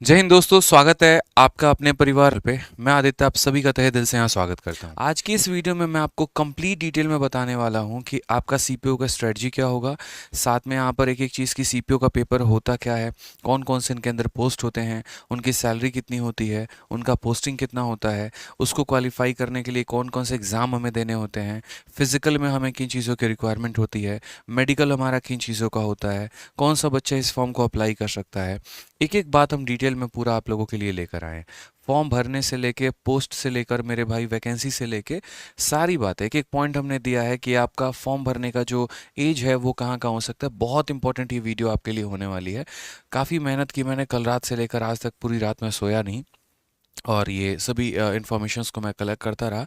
जय हिंद दोस्तों, स्वागत है आपका अपने परिवार पे। मैं आदित्य आप सभी का तहे दिल से यहाँ स्वागत करता हूँ। आज की इस वीडियो में मैं आपको कंप्लीट डिटेल में बताने वाला हूँ कि आपका सीपीयू का स्ट्रेटजी क्या होगा। साथ में यहाँ पर एक एक चीज़ की सीपीयू का पेपर होता क्या है, कौन कौन से इनके अंदर पोस्ट होते हैं, उनकी सैलरी कितनी होती है, उनका पोस्टिंग कितना होता है, उसको क्वालिफाई करने के लिए कौन कौन से एग्ज़ाम हमें देने होते हैं, फिजिकल में हमें किन चीज़ों की रिक्वायरमेंट होती है, मेडिकल हमारा किन चीज़ों का होता है, कौन सा बच्चा इस फॉर्म को अप्लाई कर सकता है। एक एक बात हम डिटेल में पूरा आप लोगों के लिए लेकर आए हैं। फॉर्म भरने से लेके पोस्ट से लेकर मेरे भाई वैकेंसी से लेके सारी बातें एक एक पॉइंट हमने दिया है कि आपका फॉर्म भरने का जो एज है वो कहाँ कहाँ हो सकता है। बहुत इंपॉर्टेंट ये वीडियो आपके लिए होने वाली है। काफ़ी मेहनत की मैंने, कल रात से लेकर आज तक पूरी रात में सोया नहीं और ये सभी इंफॉर्मेशंस को मैं कलेक्ट करता रहा।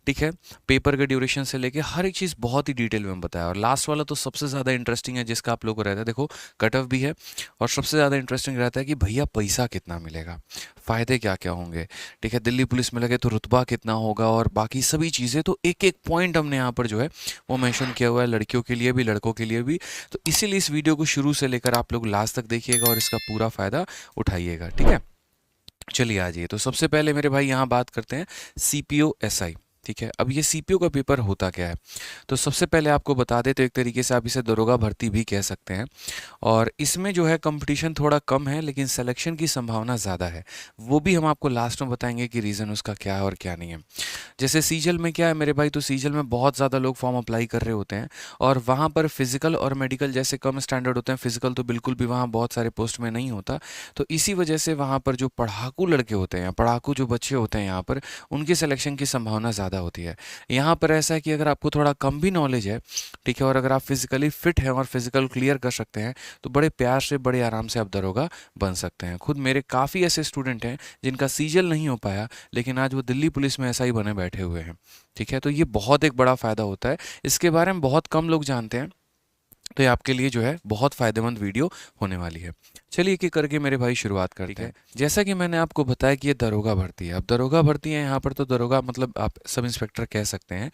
ठीक है, पेपर के ड्यूरेशन से लेके हर एक चीज़ बहुत ही डिटेल में बताया और लास्ट वाला तो सबसे ज़्यादा इंटरेस्टिंग है जिसका आप लोगों को रहता है। देखो, कट ऑफ भी है और सबसे ज़्यादा इंटरेस्टिंग रहता है कि भैया पैसा कितना मिलेगा, फ़ायदे क्या क्या होंगे। ठीक है, दिल्ली पुलिस में लगे तो रुतबा कितना होगा और बाकी सभी चीज़ें, तो एक एक पॉइंट हमने यहाँ पर जो है वो मेंशन किया हुआ है, लड़कियों के लिए भी लड़कों के लिए भी। तो इसीलिए इस वीडियो को शुरू से लेकर आप लोग लास्ट तक देखिएगा और इसका पूरा फ़ायदा उठाइएगा। ठीक है, चलिए आ जाइए। तो सबसे पहले मेरे भाई यहाँ बात करते हैं सीपीओ एसआई। ठीक है, अब ये सीपीओ का पेपर होता क्या है, तो सबसे पहले आपको बता दें तो एक तरीके से आप इसे दरोगा भर्ती भी कह सकते हैं। और इसमें जो है कंपटीशन थोड़ा कम है लेकिन सिलेक्शन की संभावना ज़्यादा है। वो भी हम आपको लास्ट में बताएंगे कि रीज़न उसका क्या है और क्या नहीं है। जैसे सीजल में क्या है मेरे भाई, तो सीजल में बहुत ज़्यादा लोग फॉर्म अप्लाई कर रहे होते हैं और वहाँ पर फिजिकल और मेडिकल जैसे कम स्टैंडर्ड होते हैं। फिजिकल तो बिल्कुल भी वहाँ बहुत सारे पोस्ट में नहीं होता। तो इसी वजह से वहाँ पर जो पढ़ाकू लड़के होते हैं, पढ़ाकू जो बच्चे होते हैं यहाँ पर, उनकी सिलेक्शन की संभावना ज़्यादा होती है। यहाँ पर ऐसा है कि अगर आपको थोड़ा कम भी नॉलेज है, ठीक है, और अगर आप फिजिकली फिट हैं और फिजिकल क्लियर कर सकते हैं तो बड़े प्यार से बड़े आराम से आप दरोगा बन सकते हैं। खुद मेरे काफ़ी ऐसे स्टूडेंट हैं जिनका सीजल नहीं हो पाया लेकिन आज वो दिल्ली पुलिस में ऐसा ही बने बैठे हुए हैं। ठीक है, तो ये बहुत एक बड़ा फ़ायदा होता है। इसके बारे में बहुत कम लोग जानते हैं, तो ये आपके लिए जो है बहुत फ़ायदेमंद वीडियो होने वाली है। चलिए एक एक करके मेरे भाई शुरुआत करते हैं। जैसा कि मैंने आपको बताया कि ये दरोगा भर्ती है। अब दरोगा भर्ती है यहाँ पर, तो दरोगा मतलब आप सब इंस्पेक्टर कह सकते हैं।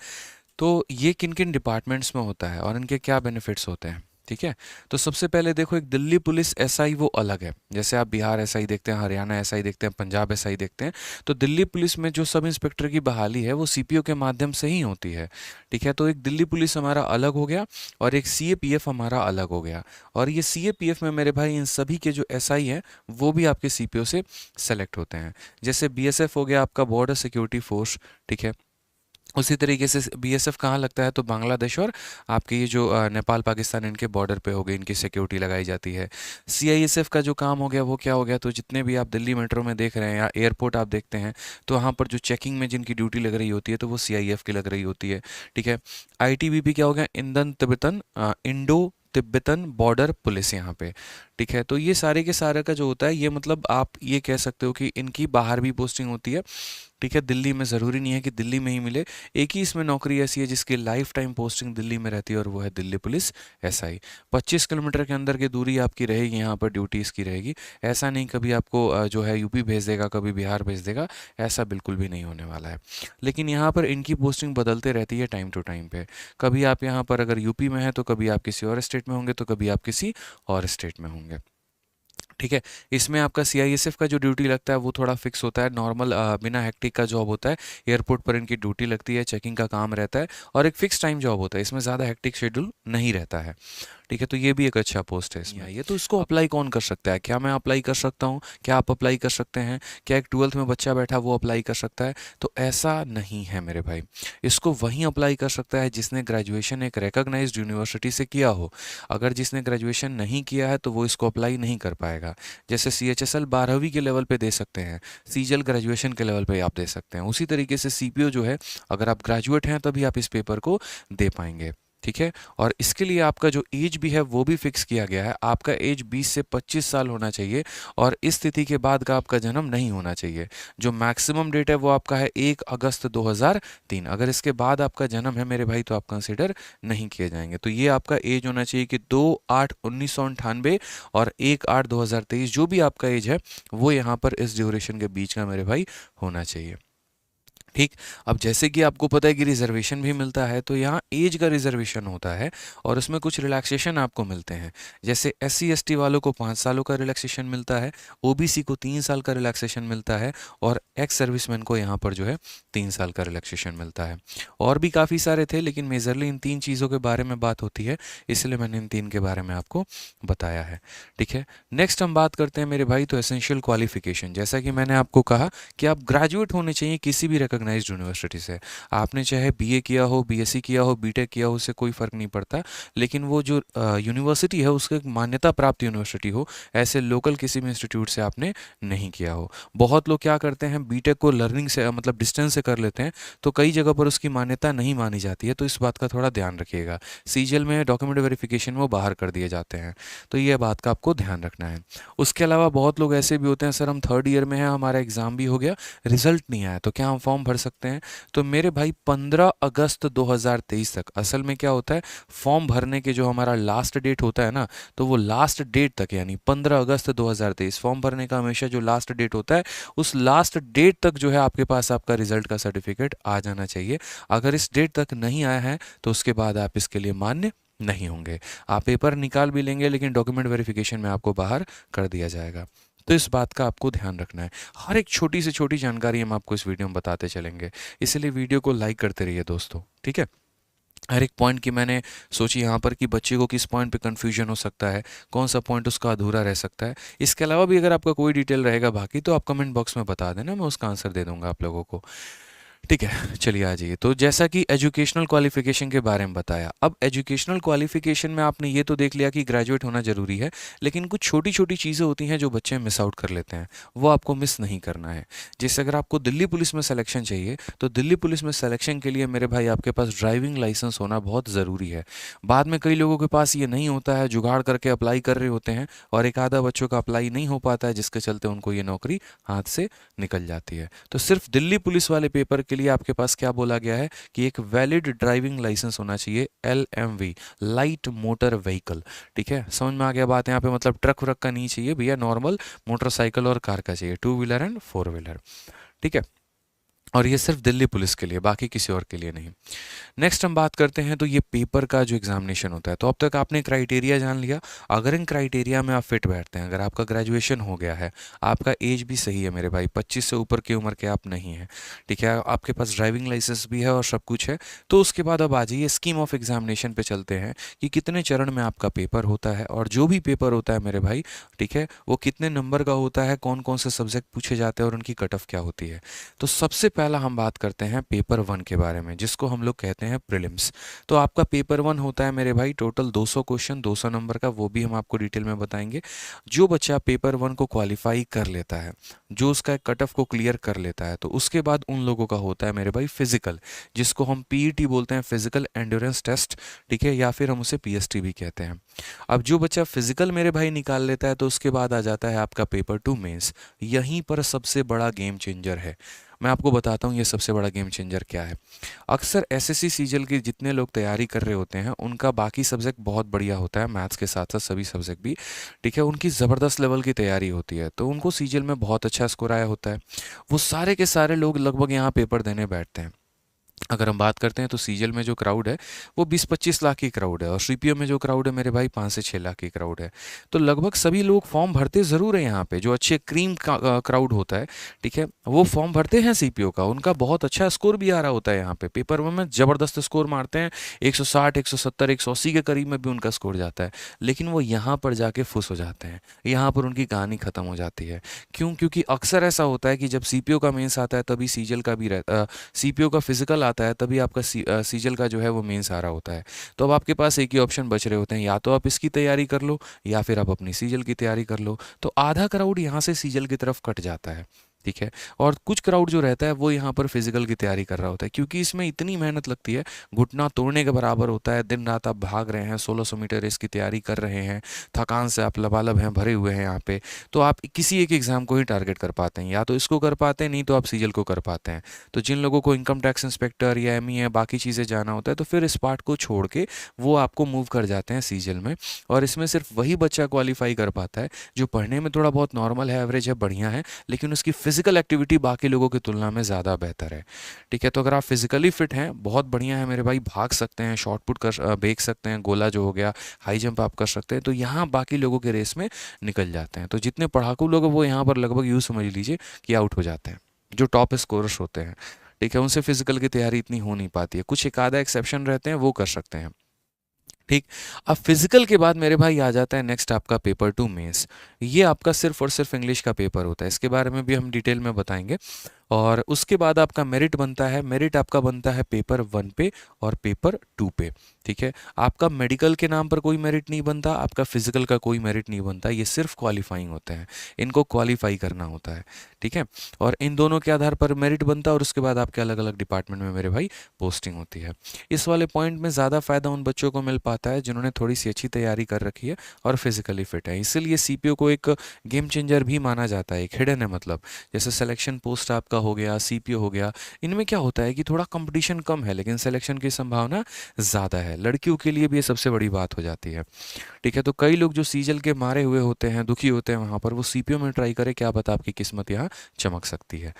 तो ये किन किन डिपार्टमेंट्स में होता है और इनके क्या बेनिफिट्स होते हैं। ठीक है, तो सबसे पहले देखो, एक दिल्ली पुलिस एसआई वो अलग है। जैसे आप बिहार एसआई देखते हैं, हरियाणा एसआई देखते हैं, पंजाब एसआई देखते हैं, तो दिल्ली पुलिस में जो सब इंस्पेक्टर की बहाली है वो सीपीओ के माध्यम से ही होती है। ठीक है, तो एक दिल्ली पुलिस हमारा अलग हो गया और एक सीएपीएफ हमारा अलग हो गया। और ये सीएपीएफ में मेरे भाई इन सभी के जो एसआई हैं वो भी आपके सीपीओ से सेलेक्ट होते हैं। जैसे बीएसएफ हो गया आपका, बॉर्डर सिक्योरिटी फोर्स। ठीक है, उसी तरीके से बीएसएफ कहाँ लगता है, तो बांग्लादेश और आपके ये जो नेपाल पाकिस्तान इनके बॉर्डर पे हो गए, इनकी सिक्योरिटी लगाई जाती है। सीआईएसएफ का जो काम हो गया वो क्या हो गया, तो जितने भी आप दिल्ली मेट्रो में देख रहे हैं या एयरपोर्ट आप देखते हैं, तो वहाँ पर जो चेकिंग में जिनकी ड्यूटी लग रही होती है तो वो सीआईएफ की लग रही होती है। ठीक है, आईटीबीपी क्या हो गया, Hindon Tibetan Indo Tibetan border police यहाँ पे। ठीक है, तो ये सारे के सारे का जो होता है, ये मतलब आप ये कह सकते हो कि इनकी बाहर भी पोस्टिंग होती है। ठीक है, दिल्ली में ज़रूरी नहीं है कि दिल्ली में ही मिले। एक ही इसमें नौकरी ऐसी है जिसकी लाइफ टाइम पोस्टिंग दिल्ली में रहती है और वो है दिल्ली पुलिस एसआई। 25 किलोमीटर के अंदर की दूरी आपकी रहेगी, यहाँ पर ड्यूटी इसकी रहेगी। ऐसा नहीं कभी आपको जो है यूपी भेज देगा, कभी बिहार भेज देगा, ऐसा बिल्कुल भी नहीं होने वाला है। लेकिन यहाँ पर इनकी पोस्टिंग बदलते रहती है टाइम टू टाइम पे। कभी आप यहाँ पर अगर यूपी में हैं तो कभी आप किसी और स्टेट में होंगे, तो कभी आप किसी और स्टेट में होंगे। ठीक है, इसमें आपका सीआईएसएफ का जो ड्यूटी लगता है वो थोड़ा फिक्स होता है, नॉर्मल बिना हेक्टिक का जॉब होता है। एयरपोर्ट पर इनकी ड्यूटी लगती है, चेकिंग का काम रहता है और एक फिक्स टाइम जॉब होता है, इसमें ज़्यादा हेक्टिक शेड्यूल नहीं रहता है। ठीक है, तो ये भी एक अच्छा पोस्ट है इसमें। ये तो इसको अप्लाई कौन कर सकता है, क्या मैं अप्लाई कर सकता हूँ, क्या आप अप्लाई कर सकते हैं, क्या एक 12th में बच्चा बैठा वो अप्लाई कर सकता है, तो ऐसा नहीं है मेरे भाई। इसको वहीं अप्लाई कर सकता है जिसने ग्रेजुएशन एक रिकॉग्नाइज्ड यूनिवर्सिटी से किया हो। अगर जिसने ग्रेजुएशन नहीं किया है तो वो इसको अप्लाई नहीं कर पाएगा। जैसे सीएचएसएल 12वीं के लेवल पे दे सकते हैं, सीजल ग्रेजुएशन के लेवल पे आप दे सकते हैं, उसी तरीके से सीपीओ जो है, अगर आप ग्रेजुएट हैं तभी आप इस पेपर को दे पाएंगे। ठीक है, और इसके लिए आपका जो एज भी है वो भी फिक्स किया गया है। आपका एज 20 से 25 साल होना चाहिए और इस तिथि के बाद का आपका जन्म नहीं होना चाहिए। जो मैक्सिमम डेट है वो आपका है 1 अगस्त 2003। अगर इसके बाद आपका जन्म है मेरे भाई तो आप कंसिडर नहीं किए जाएंगे। तो ये आपका एज होना चाहिए कि 2/8/1998 और 1/8/2023, जो भी आपका एज है वो यहाँ पर इस ड्यूरेशन के बीच का मेरे भाई होना चाहिए। ठीक। अब जैसे कि आपको पता है कि रिजर्वेशन भी मिलता है, तो यहाँ एज का रिजर्वेशन होता है और उसमें कुछ रिलैक्सेशन आपको मिलते हैं। जैसे SC ST वालों को 5 सालों का रिलैक्सेशन मिलता है, OBC को 3 साल का रिलैक्सेशन मिलता है और एक्स सर्विसमैन को यहाँ पर जो है 3 साल का रिलैक्सेशन मिलता है। और भी काफ़ी सारे थे, लेकिन मेजरली इन 3 चीज़ों के बारे में बात होती है, इसलिए मैंने इन 3 के बारे में आपको बताया है। ठीक है, नेक्स्ट हम बात करते हैं मेरे भाई, तो एसेंशियल क्वालिफिकेशन। जैसा कि मैंने आपको कहा कि आप ग्रेजुएट होने चाहिए किसी भी रिकॉग्नाइज्ड यूनिवर्सिटी से। आपने चाहे BA किया हो, BSc किया हो, BTech किया हो, उससे कोई फ़र्क नहीं पड़ता, लेकिन वो जो यूनिवर्सिटी है उसके मान्यता प्राप्त यूनिवर्सिटी हो, ऐसे लोकल किसी भी इंस्टीट्यूट से आपने नहीं किया हो। बहुत लोग क्या करते हैं, BTech को लर्निंग से मतलब डिस्टेंस से कर लेते हैं, तो कई जगह पर उसकी मान्यता नहीं मानी जाती है, तो इस बात का थोड़ा ध्यान रखिएगा। सीजीएल में डॉक्यूमेंट वेरिफिकेशन वो बाहर कर दिए जाते हैं, तो ये बात का आपको ध्यान रखना है। उसके अलावा बहुत लोग ऐसे भी होते हैं, सर हम 3rd ईयर में हैं, हमारा एग्ज़ाम भी हो गया, रिजल्ट नहीं आया, तो क्या हम फॉर्म भर सकते हैं? तो मेरे भाई 15 अगस्त 2023 तक, असल में क्या होता है, फॉर्म भरने के जो हमारा लास्ट डेट होता है ना, तो वो लास्ट डेट तक, यानी 15 अगस्त 2023 फॉर्म भरने का हमेशा जो लास्ट डेट होता है, उस लास्ट डेट तक जो है आपके पास आपका रिजल्ट का सर्टिफिकेट आ जाना चाहिए। अगर इस डेट तक नहीं आया है तो उसके बाद आप इसके लिए मान्य नहीं होंगे। आप पेपर निकाल भी लेंगे, लेकिन डॉक्यूमेंट वेरिफिकेशन में आपको बाहर कर दिया जाएगा। तो इस बात का आपको ध्यान रखना है। हर एक छोटी से छोटी जानकारी हम आपको इस वीडियो में बताते चलेंगे, इसलिए वीडियो को लाइक करते रहिए दोस्तों। ठीक है, हर एक पॉइंट की मैंने सोची यहाँ पर कि बच्चे को किस पॉइंट पे कन्फ्यूजन हो सकता है, कौन सा पॉइंट उसका अधूरा रह सकता है। इसके अलावा भी अगर आपका कोई डिटेल रहेगा बाकी, तो आप कमेंट बॉक्स में बता देना, मैं उसका आंसर दे दूंगा आप लोगों को। ठीक है, चलिए आ जाइए। तो जैसा कि एजुकेशनल क्वालिफिकेशन के बारे में बताया, अब एजुकेशनल क्वालिफिकेशन में आपने ये तो देख लिया कि ग्रेजुएट होना ज़रूरी है, लेकिन कुछ छोटी छोटी चीज़ें होती हैं जो बच्चे मिस आउट कर लेते हैं, वो आपको मिस नहीं करना है। जैसे अगर आपको दिल्ली पुलिस में सिलेक्शन चाहिए, तो दिल्ली पुलिस में सिलेक्शन के लिए मेरे भाई आपके पास ड्राइविंग लाइसेंस होना बहुत ज़रूरी है। बाद में कई लोगों के पास ये नहीं होता है, जुगाड़ करके अप्लाई कर रहे होते हैं, और एक आधा बच्चों का अप्लाई नहीं हो पाता है, जिसके चलते उनको ये नौकरी हाथ से निकल जाती है। तो सिर्फ दिल्ली पुलिस वाले पेपर के लिए आपके पास क्या बोला गया है कि एक वैलिड ड्राइविंग लाइसेंस होना चाहिए, LMV, लाइट मोटर व्हीकल। ठीक है, समझ में आ गया बात यहाँ पे, मतलब ट्रक व्रक का नहीं चाहिए भैया, नॉर्मल मोटरसाइकिल और कार का चाहिए, 2 व्हीलर एंड 4 व्हीलर। ठीक है, और ये सिर्फ दिल्ली पुलिस के लिए, बाकी किसी और के लिए नहीं। नेक्स्ट हम बात करते हैं, तो ये पेपर का जो एग्जामिनेशन होता है, तो अब तक आपने क्राइटेरिया जान लिया। अगर इन क्राइटेरिया में आप फिट बैठते हैं, अगर आपका ग्रेजुएशन हो गया है, आपका एज भी सही है मेरे भाई, 25 से ऊपर की उम्र के आप नहीं हैं, ठीक है, आपके पास ड्राइविंग लाइसेंस भी है और सब कुछ है, तो उसके बाद अब आ जाइए स्कीम ऑफ एग्जामिनेशन पे चलते हैं कि कितने चरण में आपका पेपर होता है, और जो भी पेपर होता है मेरे भाई, ठीक है, वो कितने नंबर का होता है, कौन कौन से सब्जेक्ट पूछे जाते हैं और उनकी कट ऑफ क्या होती है। तो सबसे पहला हम बात करते हैं पेपर 1 के बारे में, जिसको हम लोग कहते हैं प्रीलिम्स। तो आपका पेपर 1 होता है मेरे भाई टोटल 200 क्वेश्चन, 200 नंबर का, वो भी हम आपको डिटेल में बताएंगे। जो बच्चा पेपर 1 को क्वालिफाई कर लेता है, जो उसका कट ऑफ को क्लियर कर लेता है, तो उसके बाद उन लोगों का होता है मेरे भाई फिजिकल, जिसको हम PET बोलते हैं, फिजिकल एंड्योरेंस टेस्ट। ठीक है, या फिर हम उसे PST भी कहते हैं। अब जो बच्चा फिजिकल मेरे भाई निकाल लेता है, तो उसके बाद आ जाता है आपका पेपर 2 मेंस। यहीं पर सबसे बड़ा गेम चेंजर है। मैं आपको बताता हूँ ये सबसे बड़ा गेम चेंजर क्या है। अक्सर SSC सीजीएल की जितने लोग तैयारी कर रहे होते हैं, उनका बाकी सब्जेक्ट बहुत बढ़िया होता है, मैथ्स के साथ साथ सभी सब्जेक्ट भी, ठीक है, उनकी ज़बरदस्त लेवल की तैयारी होती है, तो उनको सीजीएल में बहुत अच्छा स्कोर आया होता है। वो सारे के सारे लोग लगभग यहाँ पेपर देने बैठते हैं। अगर हम बात करते हैं तो सीजीएल में जो क्राउड है वो 20-25 लाख की क्राउड है, और सीपीओ में जो क्राउड है मेरे भाई 5 से 6 लाख की क्राउड है। तो लगभग सभी लोग फॉर्म भरते ज़रूर है यहाँ पे, जो अच्छे क्रीम क्राउड होता है, ठीक है, वो फॉर्म भरते हैं सीपीओ का, उनका बहुत अच्छा स्कोर भी आ रहा होता है यहाँ पे, पेपर में ज़बरदस्त स्कोर मारते हैं, 160, 170, 180 के करीब में भी उनका स्कोर जाता है। लेकिन वो यहाँ पर जाके फुस हो जाते हैं, यहाँ पर उनकी कहानी ख़त्म हो जाती है। क्यों? क्योंकि अक्सर ऐसा होता है कि जब सीपीओ का मेंस आता है तभी सीजीएल का भी रहता, सीपीओ का फिजिकल आता है तभी आपका सीजीएल का जो है वो मेंस आ रहा होता है। तो अब आपके पास एक ही ऑप्शन बच रहे होते हैं, या तो आप इसकी तैयारी कर लो, या फिर आप अपनी सीजीएल की तैयारी कर लो। तो आधा क्राउड यहाँ से सीजीएल की तरफ कट जाता है, ठीक है, और कुछ क्राउड जो रहता है वो यहाँ पर फिजिकल की तैयारी कर रहा होता है, क्योंकि इसमें इतनी मेहनत लगती है, घुटना तोड़ने के बराबर होता है। दिन रात आप भाग रहे हैं, 1600 मीटर रेस की तैयारी कर रहे हैं, थकान से आप लबालब हैं, भरे हुए हैं यहाँ पे। तो आप किसी एक एग्जाम को ही टारगेट कर पाते हैं, या तो इसको कर पाते हैं, नहीं तो आप सीजीएल को कर पाते हैं। तो जिन लोगों को इनकम टैक्स इंस्पेक्टर या एमई है, बाकी चीज़ें जाना होता है, तो फिर इस पार्ट को छोड़ के वो आपको मूव कर जाते हैं सीजीएल में। और इसमें सिर्फ वही बच्चा क्वालिफाई कर पाता है जो पढ़ने में थोड़ा बहुत नॉर्मल है, एवरेज है, बढ़िया है, लेकिन उसकी फिजिकल एक्टिविटी बाकी लोगों की तुलना में ज़्यादा बेहतर है। ठीक है, तो अगर आप फिजिकली फिट हैं, बहुत बढ़िया है मेरे भाई, भाग सकते हैं, शॉर्ट पुट कर फेंक सकते हैं, गोला जो हो गया, हाई जंप आप कर सकते हैं, तो यहाँ बाकी लोगों के रेस में निकल जाते हैं। तो जितने पढ़ाकू लोग हैं वो यहाँ पर लगभग यूँ समझ लीजिए कि आउट हो जाते हैं, जो टॉप स्कोरर्स होते हैं। ठीक है, उनसे फिजिकल की तैयारी इतनी हो नहीं पाती है, कुछ एक आधा एक्सेप्शन रहते हैं, वो कर सकते हैं। ठीक। अब फिजिकल के बाद मेरे भाई आ जाता है नेक्स्ट आपका पेपर 2 मेंस। ये आपका सिर्फ और सिर्फ इंग्लिश का पेपर होता है, इसके बारे में भी हम डिटेल में बताएंगे। और उसके बाद आपका मेरिट बनता है, मेरिट आपका बनता है पेपर 1 पे और पेपर 2 पे। ठीक है, आपका मेडिकल के नाम पर कोई मेरिट नहीं बनता, आपका फिजिकल का कोई मेरिट नहीं बनता, ये सिर्फ क्वालिफाइंग होते हैं, इनको क्वालिफाई करना होता है। ठीक है, और इन दोनों के आधार पर मेरिट बनता है और उसके बाद आपके अलग अलग डिपार्टमेंट में मेरे भाई पोस्टिंग होती है। इस वाले पॉइंट में ज़्यादा फायदा उन बच्चों को मिल पाता है जिन्होंने थोड़ी सी अच्छी तैयारी कर रखी है और फिजिकली फिट है, इसीलिए सीपीओ को एक गेम चेंजर भी माना जाता है, एक हिडन है। मतलब जैसे सिलेक्शन पोस्ट आपका हो गया, सीपीओ हो गया, इनमें क्या होता है कि थोड़ा कंपटीशन कम है लेकिन सिलेक्शन की संभावना ज़्यादा है। लड़कियों के लिए भी ये सबसे बड़ी बात हो जाती है। ठीक है, तो कई लोग जो सीजल के मारे हुए होते हैं, दुखी होते हैं, वहाँ पर वो सीपीओ में ट्राई करें, क्या पता आपकी किस्मत यहाँ चमक सकती है।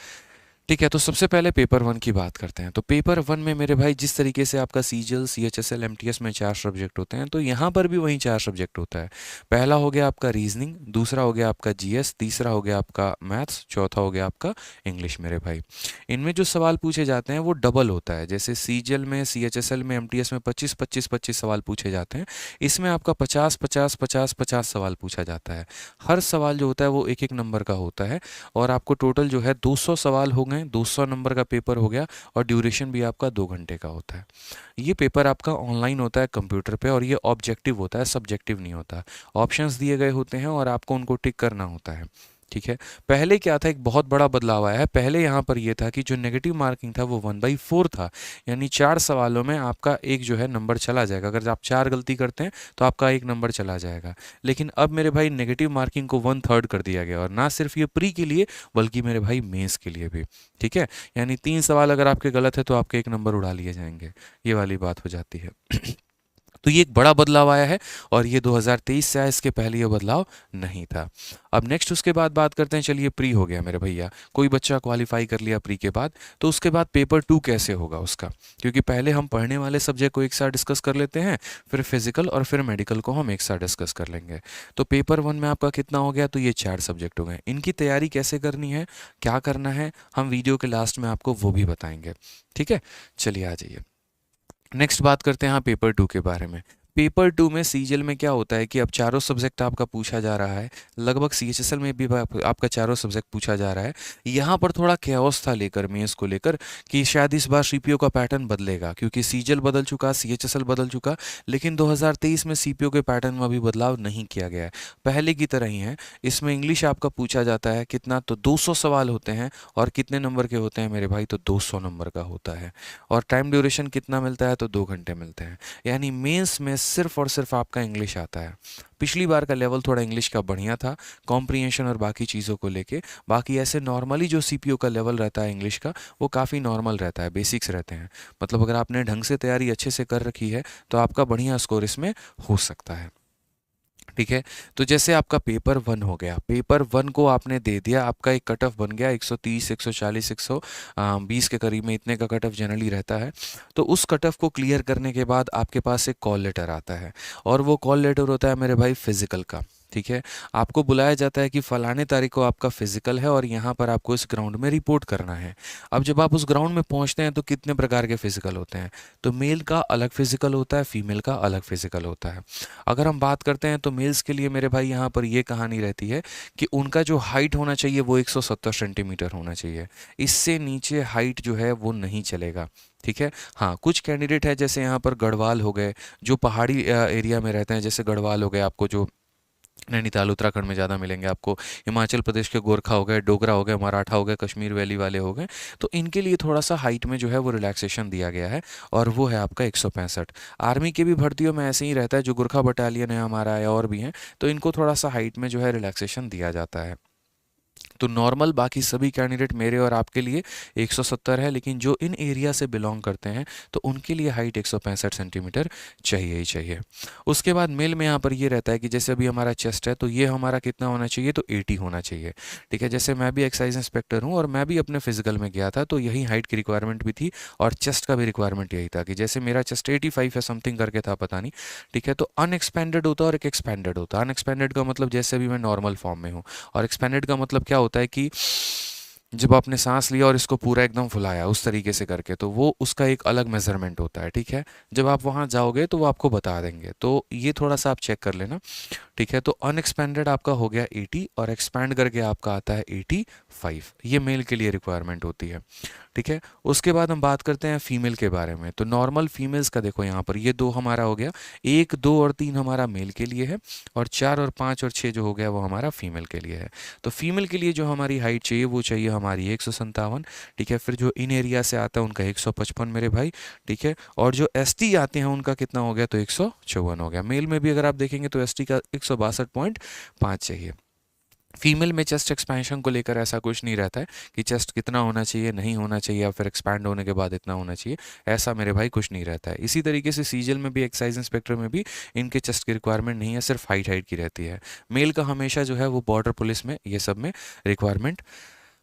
ठीक है, तो सबसे पहले पेपर 1 की बात करते हैं। तो पेपर 1 में मेरे भाई जिस तरीके से आपका सीजीएल, सीएचएसएल, एमटीएस में 4 सब्जेक्ट होते हैं, तो यहाँ पर भी वही 4 सब्जेक्ट होता है। पहला हो गया आपका रीजनिंग, दूसरा हो गया आपका जीएस, तीसरा हो गया आपका मैथ्स, चौथा हो गया आपका इंग्लिश मेरे भाई। इनमें जो सवाल पूछे जाते हैं वो डबल होता है, जैसे सीजीएल में, सीएचएसएल में, एमटीएस में 25-25-25 सवाल पूछे जाते हैं, इसमें आपका 50-50-50-50 सवाल पूछा जाता है। हर सवाल जो होता है वो एक एक नंबर का होता है और आपको टोटल जो है 200 सवाल हो गए, 200 नंबर का पेपर हो गया और ड्यूरेशन भी आपका 2 घंटे का होता है। ये पेपर आपका ऑनलाइन होता है कंप्यूटर पे और ये ऑब्जेक्टिव होता है, सब्जेक्टिव नहीं होता। ऑप्शंस दिए गए होते हैं और आपको उनको टिक करना होता है। ठीक है, पहले क्या था, एक बहुत बड़ा बदलाव आया है। पहले यहाँ पर ये था कि जो नेगेटिव मार्किंग था वो 1/4 था, यानी 4 सवालों में आपका एक जो है नंबर चला जाएगा। अगर आप 4 गलती करते हैं तो आपका एक नंबर चला जाएगा। लेकिन अब मेरे भाई नेगेटिव मार्किंग को 1/3 कर दिया गया और ना सिर्फ ये प्री के लिए बल्कि मेरे भाई मेंस के लिए भी। ठीक है, यानी 3 सवाल अगर आपके गलत है तो आपके एक नंबर उड़ा लिए जाएंगे, ये वाली बात हो जाती है। तो ये एक बड़ा बदलाव आया है और ये 2023 से आया, इसके पहले ये बदलाव नहीं था। अब नेक्स्ट उसके बाद बात करते हैं, चलिए प्री हो गया मेरे भैया, कोई बच्चा क्वालिफाई कर लिया प्री के बाद, तो उसके बाद पेपर 2 कैसे होगा उसका, क्योंकि पहले हम पढ़ने वाले सब्जेक्ट को एक साथ डिस्कस कर लेते हैं, फिर फिजिकल और फिर मेडिकल को हम एक साथ डिस्कस कर लेंगे। तो पेपर 1 में आपका कितना हो गया, तो ये 4 सब्जेक्ट हो गए। इनकी तैयारी कैसे करनी है, क्या करना है, हम वीडियो के लास्ट में आपको वो भी बताएंगे। ठीक है, चलिए आ जाइए, नेक्स्ट बात करते हैं यहाँ पेपर 2 के बारे में। पेपर 2 में सीजीएल में क्या होता है कि अब चारों सब्जेक्ट आपका पूछा जा रहा है, लगभग सीएचएसएल में भी आपका चारों सब्जेक्ट पूछा जा रहा है। यहाँ पर थोड़ा कैओस था लेकर मेंस को लेकर कि शायद इस बार सीपीओ का पैटर्न बदलेगा, क्योंकि सीजीएल बदल चुका, सीएचएसएल बदल चुका, लेकिन 2023 में सीपीओ के पैटर्न में अभी बदलाव नहीं किया गया है, पहले की तरह ही है। इसमें इंग्लिश आपका पूछा जाता है कितना, तो 200 सवाल होते हैं और कितने नंबर के होते हैं मेरे भाई, तो 200 नंबर का होता है। और टाइम ड्यूरेशन कितना मिलता है, तो 2 घंटे मिलते हैं। यानी मेंस में सिर्फ और सिर्फ आपका इंग्लिश आता है। पिछली बार का लेवल थोड़ा इंग्लिश का बढ़िया था, कॉम्प्रिहेंशन और बाकी चीज़ों को लेके। बाकी ऐसे नॉर्मली जो सीपीओ का लेवल रहता है इंग्लिश का, वो काफ़ी नॉर्मल रहता है, बेसिक्स रहते हैं। मतलब अगर आपने ढंग से तैयारी अच्छे से कर रखी है तो आपका बढ़िया स्कोर इसमें हो सकता है। ठीक है, तो जैसे आपका पेपर 1 हो गया, पेपर 1 को आपने दे दिया, आपका एक कट ऑफ बन गया 130, 140, 120 के करीब में, इतने का कट ऑफ जनरली रहता है। तो उस कट ऑफ को क्लियर करने के बाद आपके पास एक कॉल लेटर आता है और वो कॉल लेटर होता है मेरे भाई फिजिकल का। ठीक है, आपको बुलाया जाता है कि फलाने तारीख को आपका फिजिकल है और यहाँ पर आपको इस ग्राउंड में रिपोर्ट करना है। अब जब आप उस ग्राउंड में पहुँचते हैं तो कितने प्रकार के फिजिकल होते हैं, तो मेल का अलग फिजिकल होता है, फीमेल का अलग फिजिकल होता है। अगर हम बात करते हैं तो मेल्स के लिए मेरे भाई यहाँ पर ये कहानी रहती है कि उनका जो हाइट होना चाहिए वो 170 सेंटीमीटर होना चाहिए, इससे नीचे हाइट जो है वो नहीं चलेगा। ठीक है, हाँ कुछ कैंडिडेट है जैसे यहाँ पर गढ़वाल हो गए, जो पहाड़ी एरिया में रहते हैं, जैसे गढ़वाल हो गए, आपको जो नैनीताल उत्तराखंड में ज़्यादा मिलेंगे आपको, हिमाचल प्रदेश के गोरखा हो गए, डोगरा हो गए, मराठा हो गए, कश्मीर वैली वाले हो गए, तो इनके लिए थोड़ा सा हाइट में जो है वो रिलैक्सेशन दिया गया है और वो है आपका 165। आर्मी की भी भर्तियों में ऐसे ही रहता है, जो गुरखा बटालियन है हमारा या और भी हैं, तो इनको थोड़ा सा हाइट में जो है रिलैक्सेशन दिया जाता है। तो नॉर्मल बाकी सभी कैंडिडेट मेरे और आपके लिए 170 है, लेकिन जो इन एरिया से बिलोंग करते हैं तो उनके लिए हाइट 165 सेंटीमीटर चाहिए ही चाहिए। उसके बाद मेल में यहाँ पर ये रहता है कि जैसे अभी हमारा चेस्ट है तो ये हमारा कितना होना चाहिए, तो 80 होना चाहिए। ठीक है, जैसे मैं भी एक्साइज इंस्पेक्टर हूँ और मैं भी अपने फिजिकल में गया था तो यही हाइट की रिक्वायरमेंट भी थी और चेस्ट का भी रिक्वायरमेंट यही था कि जैसे मेरा चेस्ट 85 है समथिंग करके था, पता नहीं। ठीक है, तो अनएक्सपेंडेड होता है और एक एक्सपेंडेड होता है। अनएक्सपेंडेड का मतलब जैसे अभी मैं नॉर्मल फॉर्म में हूँ, और एक्सपेंडेड का मतलब क्या होता है कि जब आपने सांस लिया और इसको पूरा एकदम फुलाया उस तरीके से करके, तो वो उसका एक अलग मेजरमेंट होता है। ठीक है, जब आप वहाँ जाओगे तो वो आपको बता देंगे, तो ये थोड़ा सा आप चेक कर लेना। ठीक है, तो अनएक्सपेंडेड आपका हो गया 80 और एक्सपैंड करके आपका आता है 85। ये मेल के लिए रिक्वायरमेंट होती है। ठीक है, उसके बाद हम बात करते हैं फीमेल के बारे में। तो नॉर्मल फीमेल्स का देखो यहाँ पर ये 2 हमारा हो गया, 1, 2 और 3 हमारा मेल के लिए है, और 4 और 5 और 6 जो हो गया वो हमारा फीमेल के लिए है। तो फीमेल के लिए जो हमारी हाइट चाहिए वो चाहिए हमारी 157। ठीक है, फिर जो इन एरिया से आता है उनका 155 मेरे भाई। ठीक है, और जो एसटी आते हैं उनका कितना हो गया, तो 154 हो गया। मेल में भी अगर आप देखेंगे तो एसटी का 162.5 चाहिए। फीमेल में चेस्ट एक्सपेंशन को लेकर ऐसा कुछ नहीं रहता है कि चेस्ट कितना होना चाहिए, नहीं होना चाहिए, या फिर एक्सपैंड होने के बाद इतना होना चाहिए, ऐसा मेरे भाई कुछ नहीं रहता है। इसी तरीके से सीजल में भी, एक्साइज इंस्पेक्टर में भी इनके चेस्ट की रिक्वायरमेंट नहीं है, सिर्फ हाइट की रहती है। मेल का हमेशा जो है वो बॉर्डर पुलिस में ये सब में रिक्वायरमेंट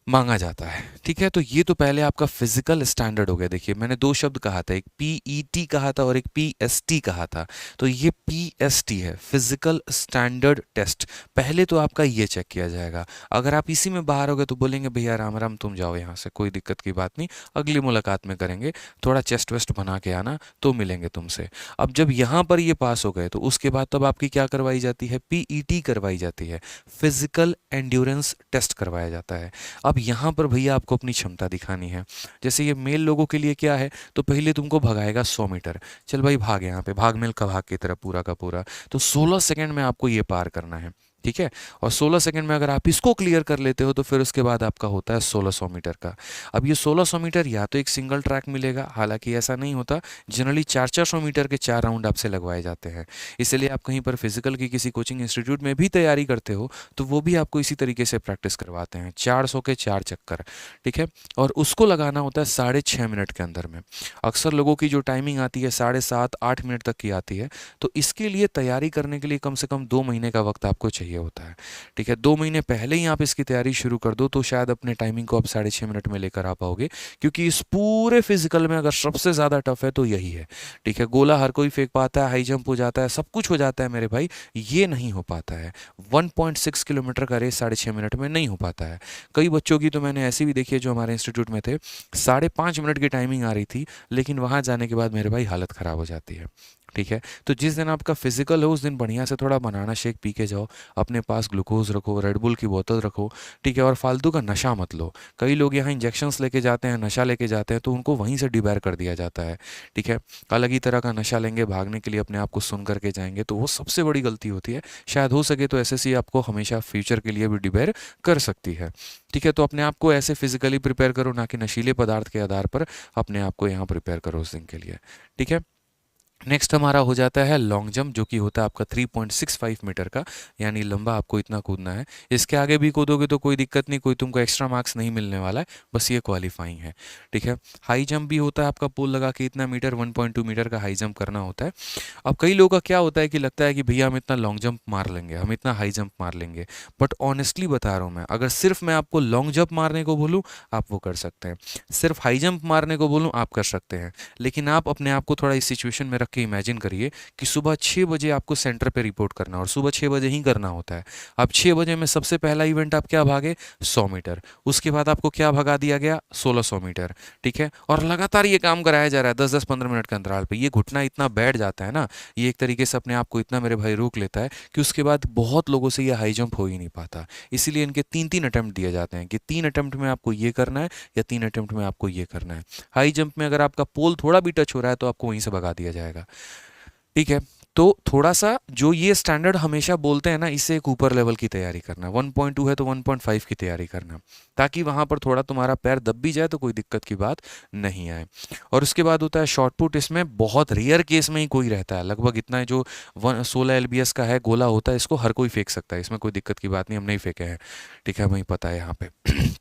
मांगा जाता है। ठीक है, तो ये तो पहले आपका फिजिकल स्टैंडर्ड हो गया। देखिए मैंने 2 शब्द कहा था, एक पीईटी कहा था और एक पीएसटी कहा था। तो ये पीएसटी है, फिजिकल स्टैंडर्ड टेस्ट। पहले तो आपका ये चेक किया जाएगा। अगर आप इसी में बाहर हो गए तो बोलेंगे भैया राम राम तुम जाओ यहाँ से, कोई दिक्कत की बात नहीं, अगली मुलाकात में करेंगे, थोड़ा चेस्ट वेस्ट बना के आना तो मिलेंगे तुमसे। अब जब यहाँ पर ये पास हो गए तो उसके बाद तब आपकी क्या करवाई जाती है, पीईटी करवाई जाती है, फिजिकल एंड्योरेंस टेस्ट करवाया जाता है। अब यहाँ पर भैया आपको अपनी क्षमता दिखानी है। जैसे ये मेल लोगों के लिए क्या है, तो पहले तुमको भगाएगा 100 मीटर, चल भाई भाग यहाँ पे, भाग मिल्खा भाग की तरह पूरा का पूरा, तो 16 सेकंड में आपको ये पार करना है। ठीक है, और 16 सेकंड में अगर आप इसको क्लियर कर लेते हो तो फिर उसके बाद आपका होता है 1600 मीटर का। अब ये 1600 मीटर या तो एक सिंगल ट्रैक मिलेगा, हालांकि ऐसा नहीं होता, जनरली 400 मीटर के 4 राउंड आपसे लगवाए जाते हैं। इसलिए आप कहीं पर फिजिकल की किसी कोचिंग इंस्टीट्यूट में भी तैयारी करते हो तो वो भी आपको इसी तरीके से प्रैक्टिस करवाते हैं, 400 के 4 चक्कर। ठीक है, और उसको लगाना होता है 6.5 मिनट के अंदर में। अक्सर लोगों की जो टाइमिंग आती है 7.5-8 मिनट तक की आती है, तो इसके लिए तैयारी करने के लिए कम से कम 2 महीने का वक्त आपको चाहिए होता है। ठीक है, 2 महीने पहले ही आप इसकी तैयारी शुरू कर दो तो शायद अपने टाइमिंग को आप 6.5 मिनट में लेकर आ पाओगे, क्योंकि इस पूरे फिजिकल में अगर सबसे ज़्यादा टफ है तो यही है। ठीक है, गोला हर कोई फेंक पाता है, हाई जंप हो जाता है, सब कुछ हो जाता है मेरे भाई, ये नहीं हो पाता है। 1.6 किलोमीटर का रेस 6.5 मिनट में नहीं हो पाता है। कई बच्चों की तो मैंने ऐसी भी देखी है जो हमारे इंस्टीट्यूट में थे, 5.5 मिनट की टाइमिंग आ रही थी, लेकिन वहाँ जाने के बाद मेरे भाई हालत ख़राब हो जाती है। ठीक है, तो जिस दिन आपका फिजिकल हो उस दिन बढ़िया से थोड़ा बनाना शेक पी के जाओ, अपने पास ग्लूकोज रखो, रेड बुल की बोतल रखो। ठीक है, और फालतू का नशा मत लो। कई लोग यहाँ इंजेक्शंस लेके जाते हैं, नशा लेके जाते हैं, तो उनको वहीं से डिबार कर दिया जाता है। ठीक है, अलग ही तरह का नशा लेंगे, भागने के लिए अपने आप को सुन करके जाएंगे, तो वो सबसे बड़ी गलती होती है। शायद हो सके तो एसएससी आपको हमेशा फ्यूचर के लिए भी डिबार कर सकती है। ठीक है, तो अपने आप को ऐसे फिजिकली प्रिपेयर करो, ना कि नशीले पदार्थ के आधार पर अपने आप को यहाँ प्रिपेयर करो उस दिन के लिए। ठीक है, नेक्स्ट हमारा हो जाता है लॉन्ग जंप, जो कि होता है आपका 3.65 मीटर का, यानी लंबा आपको इतना कूदना है। इसके आगे भी कूदोगे तो कोई दिक्कत नहीं, कोई तुमको एक्स्ट्रा मार्क्स नहीं मिलने वाला है, बस ये क्वालिफाइंग है। ठीक है, हाई जंप भी होता है आपका, पोल लगा के इतना मीटर 1.2 मीटर का हाई जंप करना होता है। अब कई लोगों का क्या होता है कि लगता है कि भैया हम इतना लॉन्ग जंप मार लेंगे, हम इतना हाई जंप मार लेंगे, बट ऑनेस्टली बता रहा हूँ मैं, अगर सिर्फ मैं आपको लॉन्ग जंप मारने को बोलूँ आप वो कर सकते हैं, सिर्फ हाई जंप मारने को बोलूँ आप कर सकते हैं। लेकिन आप अपने आप को थोड़ा इस सिचुएशन में रख के इमेजिन करिए कि सुबह 6 बजे आपको सेंटर पे रिपोर्ट करना, और सुबह 6 बजे ही करना होता है। अब 6 बजे में सबसे पहला इवेंट आप क्या भागे, 100 मीटर, उसके बाद आपको क्या भगा दिया गया, 1600 मीटर। ठीक है, और लगातार ये काम कराया जा रहा है 10-10 15 मिनट के अंतराल पे। ये घुटना इतना बैठ जाता है ना, ये एक तरीके से अपने आप को इतना मेरे भाई रोक लेता है कि उसके बाद बहुत लोगों से ये हाई जंप हो ही नहीं पाता। इसीलिए इनके 3-3 अटेम्प्ट दिए जाते हैं कि 3 अटेम्प्ट में आपको ये करना है या 3 अटेम्प्ट में आपको ये करना है। हाई जंप में अगर आपका पोल थोड़ा भी टच हो रहा है तो आपको वहीं से भगा दिया जाएगा। ठीक है, तो थोड़ा सा जो ये स्टैंडर्ड हमेशा बोलते हैं ना, इससे एक ऊपर लेवल की तैयारी करना। 1.2 है तो 1.5 की तैयारी करना, ताकि वहां पर थोड़ा तुम्हारा पैर दब भी जाए तो कोई दिक्कत की बात नहीं आए। और उसके बाद होता है शॉर्ट पुट। इसमें बहुत रेयर केस में ही कोई रहता है, लगभग इतना है जो 16 LBS का है गोला होता है, इसको हर कोई फेंक सकता है, इसमें कोई दिक्कत की बात नहीं, हम नहीं फेंके हैं, ठीक है, हमें पता है यहाँ पे।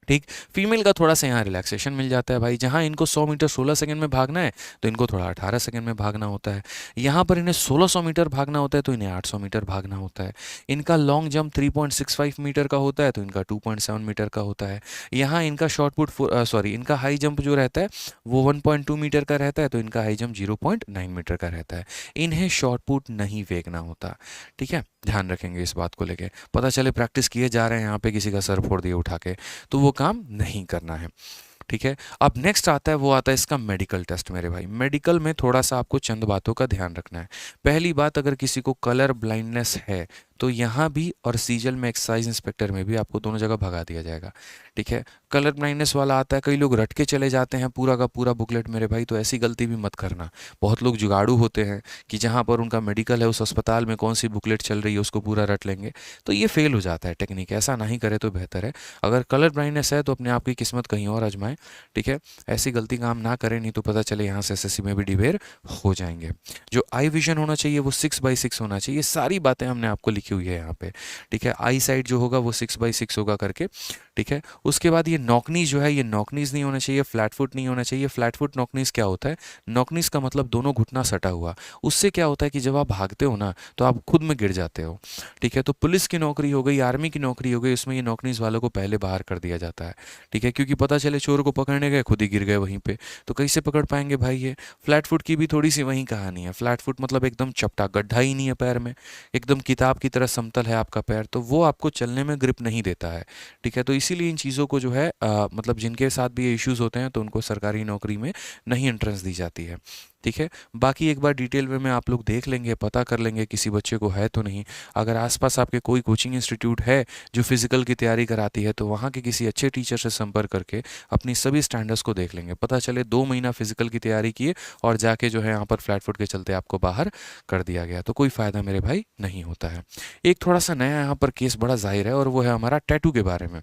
ठीक। फीमेल का थोड़ा सा यहाँ रिलैक्सेशन मिल जाता है भाई, जहाँ इनको 100 मीटर 16 सेकंड में भागना है तो इनको थोड़ा 18 सेकंड में भागना होता है। यहाँ पर इन्हें 1600 मीटर भागना होता है तो इन्हें 800 मीटर भागना होता है। इनका लॉन्ग जंप 3.65 मीटर का होता है तो इनका 2.7 मीटर का होता है। यहाँ इनका शॉर्ट पुट इनका हाई जंप जो रहता है वो 1.2 मीटर का रहता है तो इनका हाई जंप 0.9 मीटर का रहता है। इन्हें शॉर्ट पुट नहीं फेंकना होता, ठीक है, ध्यान रखेंगे इस बात को लेके। पता चले प्रैक्टिस किए जा रहे हैं यहाँ पे, किसी का सर फोड़ दिए उठा के, तो वो काम नहीं करना है, ठीक है। अब नेक्स्ट आता है, वो आता है इसका मेडिकल टेस्ट मेरे भाई। मेडिकल में थोड़ा सा आपको चंद बातों का ध्यान रखना है। पहली बात, अगर किसी को कलर ब्लाइंडनेस है तो यहाँ भी और सीजल में एक्साइज इंस्पेक्टर में भी आपको दोनों जगह भगा दिया जाएगा, ठीक है। कलर ब्लाइंडनेस वाला आता है, कई लोग रट के चले जाते हैं पूरा का पूरा बुकलेट मेरे भाई, तो ऐसी गलती भी मत करना। बहुत लोग जुगाड़ू होते हैं कि जहाँ पर उनका मेडिकल है उस अस्पताल में कौन सी बुकलेट चल रही है उसको पूरा रट लेंगे, तो ये फेल हो जाता है टेक्निक। ऐसा नहीं करे तो बेहतर है। अगर कलर ब्लाइंडनेस है तो अपने आप की किस्मत कहीं और आजमाएं, ठीक है। ऐसी गलती काम ना करें, नहीं तो पता चले यहाँ से एसएससी में भी डिवेर हो जाएंगे। जो आई विजन होना चाहिए वो 6/6 होना चाहिए। सारी बातें हमने आपको लिखी हुई है यहाँ पे, ठीक है। आई साइड जो होगा वो 6/6 होगा करके, ठीक है। उसके बाद ये नॉकनीज जो है, ये नॉकनीज नहीं होना चाहिए, फ्लैट फुट नहीं होना चाहिए। फ्लैट फुट नॉकनीज क्या होता है? नॉकनीज का मतलब दोनों घुटना सटा हुआ। उससे क्या होता है कि जब आप भागते हो ना तो आप खुद में गिर जाते हो, ठीक है। तो पुलिस की नौकरी हो गई, आर्मी की नौकरी हो गई, उसमें ये नॉकनीज वालों को पहले बाहर कर दिया जाता है, ठीक है। क्योंकि पता चले चोर को पकड़ने गए, खुद ही गिर गए वहीं पे, तो कैसे पकड़ पाएंगे भाई ये। फ्लैट फुट की भी थोड़ी सी वही कहानी है। फ्लैट फुट मतलब एकदम चपटा, गड्ढा ही नहीं है पैर में, एकदम किताब की तरह समतल है आपका पैर, तो वो आपको चलने में ग्रिप नहीं देता है, ठीक है। तो इसीलिए इन चीज़ों को जो है मतलब जिनके साथ भी ये इश्यूज़ होते हैं तो उनको सरकारी नौकरी में नहीं एंट्रेंस दी जाती है, ठीक है। बाकी एक बार डिटेल में आप लोग देख लेंगे, पता कर लेंगे किसी बच्चे को है तो नहीं। अगर आसपास आपके कोई कोचिंग इंस्टीट्यूट है जो फिजिकल की तैयारी कराती है तो वहाँ के किसी अच्छे टीचर से संपर्क करके अपनी सभी स्टैंडर्ड्स को देख लेंगे। पता चले 2 महीना फिजिकल की तैयारी किए और जाके जो है यहाँ पर फ्लैट फुट के चलते आपको बाहर कर दिया गया, तो कोई फ़ायदा मेरे भाई नहीं होता है। एक थोड़ा सा नया यहाँ पर केस बड़ा जाहिर है और वो है हमारा टैटू के बारे में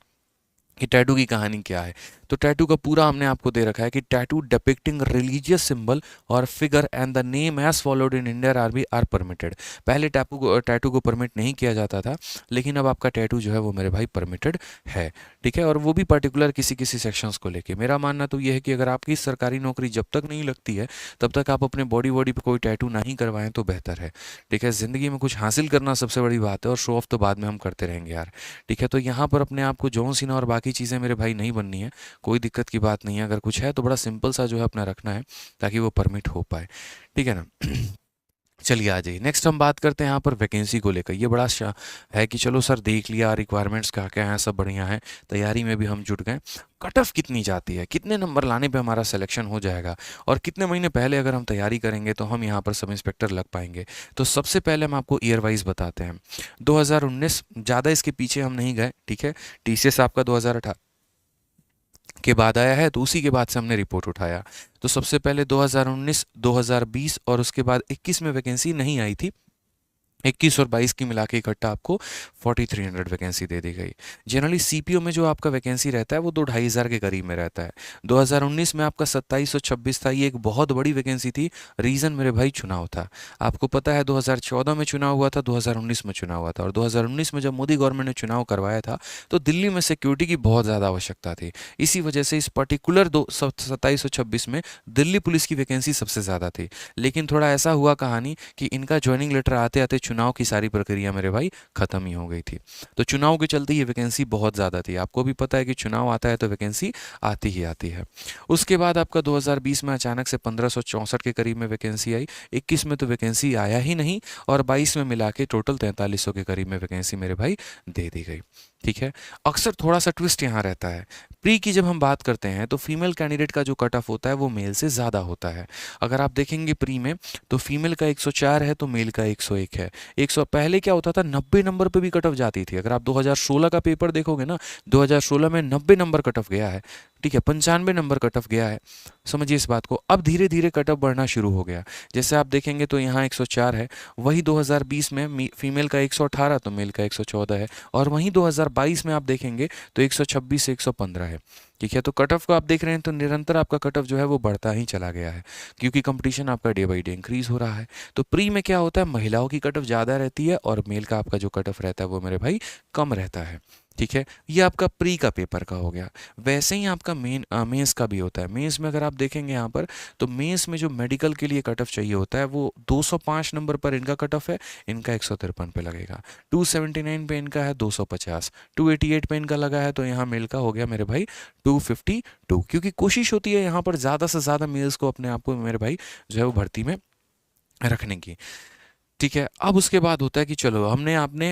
कि टैटू की कहानी क्या है। तो टैटू का पूरा हमने आपको दे रखा है कि टैटू डिपिक्टिंग रिलीजियस सिंबल और figure and the name as followed in Indian army are permitted. पहले टैटू को परमिट नहीं किया जाता था, लेकिन अब आपका टैटू जो है वो मेरे भाई परमिटेड है, ठीक है। और वो भी पर्टिकुलर किसी किसी सेक्शंस को लेके। मेरा मानना तो ये है कि अगर आपकी सरकारी नौकरी जब तक नहीं लगती है तब तक आप अपने बॉडी पे कोई टैटू नहीं करवाएं तो बेहतर है, ठीक है। ज़िंदगी में कुछ हासिल करना सबसे बड़ी बात है और शो ऑफ तो बाद में हम करते रहेंगे यार, ठीक है। तो यहाँ पर अपने आप को जॉन सीना और बाकी चीज़ें मेरे भाई नहीं बननी है, कोई दिक्कत की बात नहीं है। अगर कुछ है तो बड़ा सिंपल सा जो है अपना रखना है ताकि वो परमिट हो पाए, ठीक है ना। चलिए आ जाइए, नेक्स्ट हम बात करते हैं यहाँ पर वैकेंसी को लेकर। ये बड़ा है कि चलो सर देख लिया रिक्वायरमेंट्स क्या क्या हैं, सब बढ़िया है, तैयारी में भी हम जुट गए। कट ऑफ कितनी जाती है, कितने नंबर लाने पे हमारा सिलेक्शन हो जाएगा और कितने महीने पहले अगर हम तैयारी करेंगे तो हम यहाँ पर सब इंस्पेक्टर लग पाएंगे। तो सबसे पहले हम आपको ईयर वाइज बताते हैं। 2019 ज़्यादा इसके पीछे हम नहीं गए, ठीक है। टीसीएस आपका 2018 के बाद आया है तो उसी के बाद से हमने रिपोर्ट उठाया। तो सबसे पहले 2019, 2020 और उसके बाद 21 में वैकेंसी नहीं आई थी। 21 और 22 की मिला के इकट्ठा आपको 4300 वैकेंसी दे दी गई। जनरली सीपीओ में जो आपका वैकेंसी रहता है वो 2-2,500 के करीब में रहता है। 2019 में आपका 2726 था, ये एक बहुत बड़ी वैकेंसी थी। रीज़न मेरे भाई चुनाव था। आपको पता है 2014 में चुनाव हुआ था, 2019 में चुनाव हुआ था, और 2019 में जब मोदी गवर्नमेंट ने चुनाव करवाया था तो दिल्ली में सिक्योरिटी की बहुत ज़्यादा आवश्यकता थी। इसी वजह से इस पर्टिकुलर 2726 में दिल्ली पुलिस की वैकेंसी सबसे ज़्यादा थी। लेकिन थोड़ा ऐसा हुआ कहानी कि इनका ज्वाइनिंग लेटर आते आते चुनाव की सारी प्रक्रिया मेरे भाई खत्म ही हो गई थी। तो चुनाव के चलते ये वैकेंसी बहुत ज़्यादा थी। आपको भी पता है कि चुनाव आता है तो वैकेंसी आती ही आती है। उसके बाद आपका 2020 में अचानक से 1564 के करीब में वैकेंसी आई। 21 में तो वैकेंसी आया ही नहीं और 22 में मिला के टोटल 4300 के करीब में वैकेंसी मेरे भाई दे दी गई, ठीक है। अक्सर थोड़ा सा ट्विस्ट यहाँ रहता है। प्री की जब हम बात करते हैं तो फीमेल कैंडिडेट का जो कट ऑफ होता है वो मेल से ज़्यादा होता है। अगर आप देखेंगे प्री में तो फीमेल का 104 है तो मेल का 101 है। 100 पहले क्या होता था 90 नंबर पे भी कट ऑफ जाती थी। अगर आप 2016 का पेपर देखोगे ना, 2016 में 90 नंबर कट ऑफ गया है, ठीक है, 95 नंबर कट ऑफ गया है, समझिए इस बात को। अब धीरे धीरे कट ऑफ बढ़ना शुरू हो गया। जैसे आप देखेंगे तो यहाँ 104 है, वही 2020 में फीमेल का 118 तो मेल का 114 है, और वहीं 2022 में आप देखेंगे तो 126 से 115 है। ठीक है, तो कट ऑफ को आप देख रहे हैं तो निरंतर आपका कट ऑफ जो है वो बढ़ता ही चला गया है, क्योंकि कंपटीशन आपका डे बाई डे इंक्रीज हो रहा है। तो प्री में क्या होता है, महिलाओं की कट ऑफ ज़्यादा रहती है और मेल का आपका जो कट ऑफ रहता है वो मेरे भाई कम रहता है। ठीक है, ये आपका प्री का पेपर का हो गया। वैसे ही आपका मेंस का भी होता है। मेंस में अगर आप देखेंगे यहाँ पर, तो मेंस में जो मेडिकल के लिए कट ऑफ चाहिए होता है वो 205 नंबर पर इनका कट ऑफ है, इनका 153 पे लगेगा। 279 पे इनका है 250, 288 पे इनका लगा है, तो यहाँ मेल का हो गया मेरे भाई 252, क्योंकि कोशिश होती है यहाँ पर ज़्यादा से ज़्यादा मेल्स को अपने आप को मेरे भाई जो है वो भर्ती में रखने की। ठीक है, अब उसके बाद होता है कि चलो हमने आपने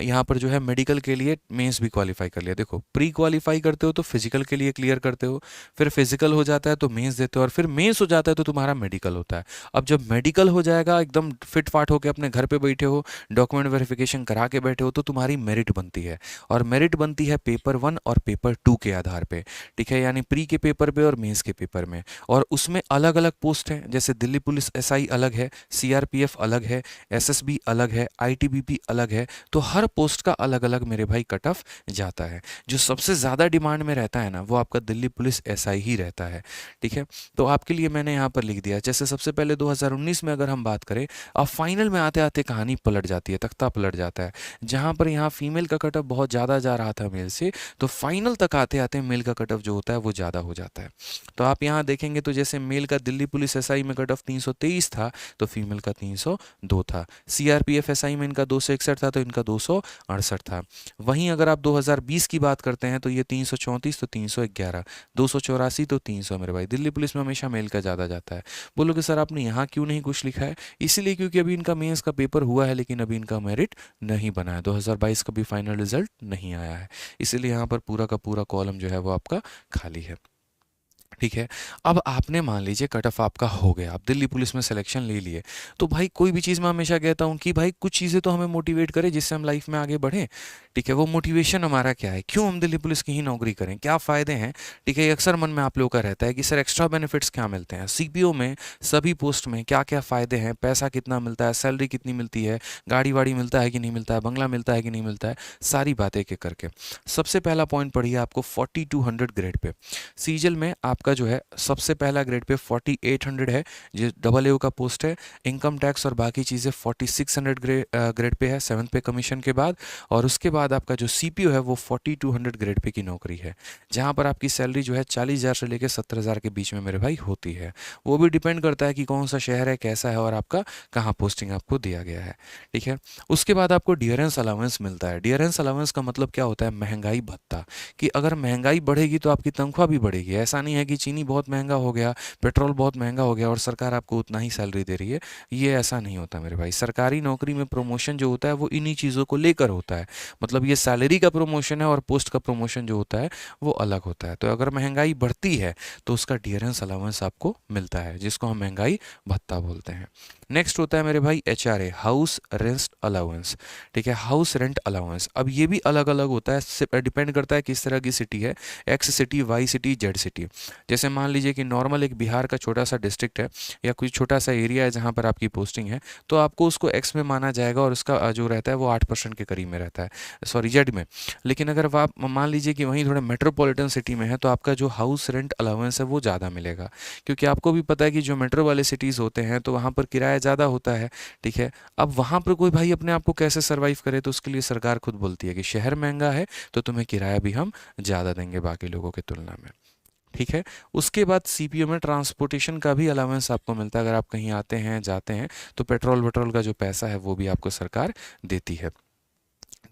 यहाँ पर जो है मेडिकल के लिए मेंस भी क्वालिफाई कर लिया। देखो, प्री क्वालिफाई करते हो तो फिजिकल के लिए क्लियर करते हो, फिर फिजिकल हो जाता है तो मेंस देते हो, और फिर मेंस हो जाता है तो तुम्हारा मेडिकल होता है। अब जब मेडिकल हो जाएगा, एकदम फिट फाट होकर अपने घर पे बैठे हो, डॉक्यूमेंट वेरिफिकेशन करा के बैठे हो, तो तुम्हारी मेरिट बनती है, और मेरिट बनती है पेपर 1 और पेपर 2 के आधार पर। ठीक है, यानी प्री के पेपर पर और मेंस के पेपर में, और उसमें अलग अलग पोस्ट हैं, जैसे दिल्ली पुलिस SI अलग है, CRPF अलग है, SSB अलग है, ITBP अलग है। तो हर पोस्ट का अलग अलग मेरे भाई कट ऑफ जाता है। जो सबसे ज़्यादा डिमांड में रहता है ना, वो आपका दिल्ली पुलिस SI ही रहता है। ठीक है, तो आपके लिए मैंने यहाँ पर लिख दिया। जैसे सबसे पहले 2019 में अगर हम बात करें, अब फाइनल में आते आते कहानी पलट जाती है, तख्ता पलट जाता है। जहाँ पर यहाँ फीमेल का कट ऑफ बहुत ज़्यादा जा रहा था मेल से, तो फाइनल तक आते आते मेल का कट ऑफ जो होता है वो ज़्यादा हो जाता है। तो आप यहाँ देखेंगे तो जैसे मेल का दिल्ली पुलिस SI में कट ऑफ 323 था, तो फीमेल का 302 था। CRPF SI में इनका 261 था, तो इनका 268 था। वहीं अगर आप 2020 की बात करते हैं तो ये 334 तो 311, 284 तो 300 मेरे भाई। दिल्ली पुलिस में हमेशा मेल का ज़्यादा जाता है। बोलोगे सर आपने यहाँ क्यों नहीं कुछ लिखा है? इसीलिए क्योंकि अभी इनका मेंस का पेपर हुआ है, लेकिन अभी इनका मेरिट नहीं बना है। 2022 का भी फाइनल रिजल्ट नहीं आया है, इसीलिए यहाँ पर पूरा का पूरा कॉलम जो है वो आपका खाली है। ठीक है, अब आपने मान लीजिए कट ऑफ आपका हो गया, आप दिल्ली पुलिस में सिलेक्शन ले लिए, तो भाई कोई भी चीज़ मैं हमेशा कहता हूँ कि भाई कुछ चीज़ें तो हमें मोटिवेट करें जिससे हम लाइफ में आगे बढ़ें। ठीक है, वो मोटिवेशन हमारा क्या है, क्यों हम दिल्ली पुलिस की ही नौकरी करें, क्या फ़ायदे हैं। ठीक है, ये अक्सर मन में आप लोगों का रहता है कि सर एक्स्ट्रा बेनिफिट्स क्या मिलते हैं, CPO में सभी पोस्ट में क्या क्या फ़ायदे हैं, पैसा कितना मिलता है, सैलरी कितनी मिलती है, गाड़ी वाड़ी मिलता है कि नहीं मिलता है, बंगला मिलता है कि नहीं मिलता है, सारी बातें एक एक करके। सबसे पहला पॉइंट पढ़िए आपको 4200 ग्रेड पे सीजल में आपका जो है सबसे पहला ग्रेड पे 4800 है, जो AA का पोस्ट है। इनकम टैक्स और बाकी चीज़ें 4600 ग्रेड पे है 7th पे कमीशन के बाद। और उसके बाद आपका जो CPO है वो 4200 ग्रेड पे की नौकरी है, जहाँ पर आपकी सैलरी जो है 40,000 से लेकर 70,000 के बीच में मेरे भाई होती है। वो भी डिपेंड करता है कि कौन सा शहर है, कैसा है, और आपका कहाँ पोस्टिंग आपको दिया गया है। ठीक है, उसके बाद आपको डियरेंस अलाउंस मिलता है। डियरेंस अलाउंस का मतलब क्या होता है, महंगाई भत्ता, कि अगर महंगाई बढ़ेगी तो आपकी तनख्वाह भी बढ़ेगी। ऐसा नहीं है कि चीनी बहुत महंगा हो गया, पेट्रोल बहुत महंगा हो गया और सरकार आपको उतना ही सैलरी दे रही है, ये ऐसा नहीं होता मेरे भाई। सरकारी नौकरी में प्रमोशन जो होता है वो इन्हीं चीज़ों को लेकर होता है, मतलब ये सैलरी का प्रमोशन है और पोस्ट का प्रमोशन जो होता है वो अलग होता है। तो अगर महंगाई बढ़ती है तो उसका डियरेंस अलाउंस आपको मिलता है, जिसको हम महंगाई भत्ता बोलते हैं। नेक्स्ट होता है मेरे भाई HRA, हाउस रेंट अलाउंस। ठीक है, हाउस रेंट अलाउंस, अब ये भी अलग अलग होता है, डिपेंड करता है किस तरह की सिटी है, X city, Y city, Z city. जैसे मान लीजिए कि नॉर्मल एक बिहार का छोटा सा डिस्ट्रिक्ट है या कोई छोटा सा एरिया है जहाँ पर आपकी पोस्टिंग है, तो आपको उसको X में माना जाएगा और उसका जो रहता है वो 8% के करीब में रहता है, सॉरी Z में। लेकिन अगर आप मान लीजिए कि वहीं थोड़े मेट्रोपॉलिटन सिटी में है तो आपका जो हाउस रेंट अलाउंस है वो ज़्यादा मिलेगा, क्योंकि आपको भी पता है कि जो मेट्रो वाले सिटीज़ होते हैं तो वहाँ पर किराया ज़्यादा होता है। ठीक है, अब वहाँ पर कोई भाई अपने आप को कैसे सर्वाइव करे, तो उसके लिए सरकार खुद बोलती है कि शहर महंगा है तो तुम्हें किराया भी हम ज़्यादा देंगे बाकी लोगों की तुलना में। ठीक है, उसके बाद CPO में ट्रांसपोर्टेशन का भी अलाउंस आपको मिलता है। अगर आप कहीं आते हैं जाते हैं तो पेट्रोल वेट्रोल का जो पैसा है वो भी आपको सरकार देती है।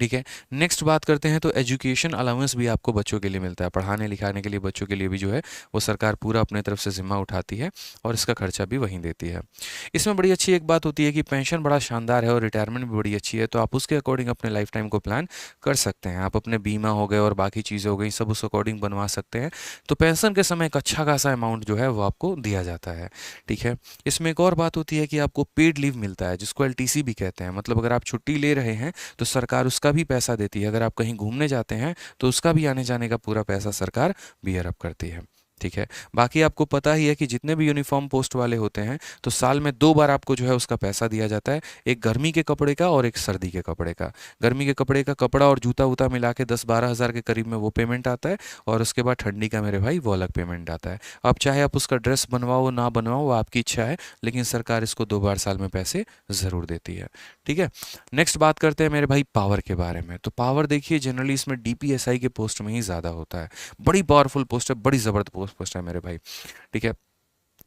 ठीक है, नेक्स्ट बात करते हैं तो एजुकेशन अलाउंस भी आपको बच्चों के लिए मिलता है। पढ़ाने लिखाने के लिए बच्चों के लिए भी जो है वो सरकार पूरा अपने तरफ से जिम्मा उठाती है और इसका खर्चा भी वहीं देती है। इसमें बड़ी अच्छी एक बात होती है कि पेंशन बड़ा शानदार है और रिटायरमेंट भी बड़ी अच्छी है, तो आप उसके अकॉर्डिंग अपने लाइफ टाइम को प्लान कर सकते हैं। आप अपने बीमा हो गए और बाकी चीज़ें हो गई सब उस अकॉर्डिंग बनवा सकते हैं। तो पेंशन के समय एक अच्छा खासा अमाउंट जो है वो आपको दिया जाता है। ठीक है, इसमें एक और बात होती है कि आपको पेड लीव मिलता है, जिसको LTC भी कहते हैं। मतलब अगर आप छुट्टी ले रहे हैं तो सरकार उसका उसका भी पैसा देती है। अगर आप कहीं घूमने जाते हैं तो उसका भी आने जाने का पूरा पैसा सरकार बियर अप करती है। ठीक है। बाकी आपको पता ही है कि जितने भी यूनिफॉर्म पोस्ट वाले होते हैं तो साल में 2 बार आपको जो है उसका पैसा दिया जाता है, एक गर्मी के कपड़े का और एक सर्दी के कपड़े का। गर्मी के कपड़े का कपड़ा और जूता वूता मिला के 10-12 हज़ार के करीब में वो पेमेंट आता है, और उसके बाद ठंडी का मेरे भाई वो अलग पेमेंट आता है। अब चाहे आप उसका ड्रेस बनवाओ ना बनवाओ वो आपकी इच्छा है, लेकिन सरकार इसको 2 बार साल में पैसे ज़रूर देती है। ठीक है। नेक्स्ट बात करते हैं मेरे भाई पावर के बारे में। तो पावर देखिए जनरली इसमें डीपीएसआई के पोस्ट में ही ज़्यादा होता है। बड़ी पावरफुल पोस्ट है, बड़ी ज़बरदस्त पोस्ट है मेरे भाई। ठीक है।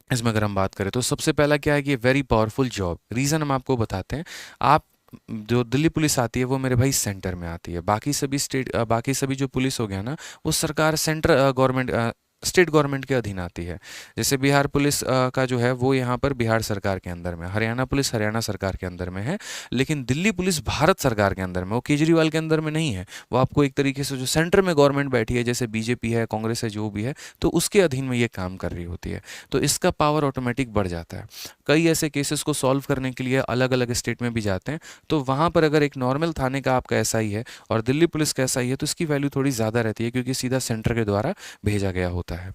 इसमें अगर हम बात करें तो सबसे पहला क्या है कि वेरी पावरफुल जॉब। रीज़न हम आपको बताते हैं। आप जो दिल्ली पुलिस आती है वो मेरे भाई सेंटर में आती है। बाकी सभी जो पुलिस हो गया ना वो सरकार सेंटर गवर्नमेंट स्टेट गवर्नमेंट के अधीन आती है। जैसे बिहार पुलिस का जो है वो यहाँ पर बिहार सरकार के अंदर में, हरियाणा पुलिस हरियाणा सरकार के अंदर में है, लेकिन दिल्ली पुलिस भारत सरकार के अंदर में, वो केजरीवाल के अंदर में नहीं है। वो आपको एक तरीके से जो सेंटर में गवर्नमेंट बैठी है, जैसे बीजेपी है, कांग्रेस है, जो भी है, तो उसके अधीन में ये काम कर रही होती है। तो इसका पावर ऑटोमेटिक बढ़ जाता है। कई ऐसे केसेस को सॉल्व करने के लिए अलग अलग स्टेट में भी जाते हैं, तो वहाँ पर अगर एक नॉर्मल थाने का आपका एसआई है और दिल्ली पुलिस का एसआई है तो इसकी वैल्यू थोड़ी ज़्यादा रहती है, क्योंकि सीधा सेंटर के द्वारा भेजा गया होता है।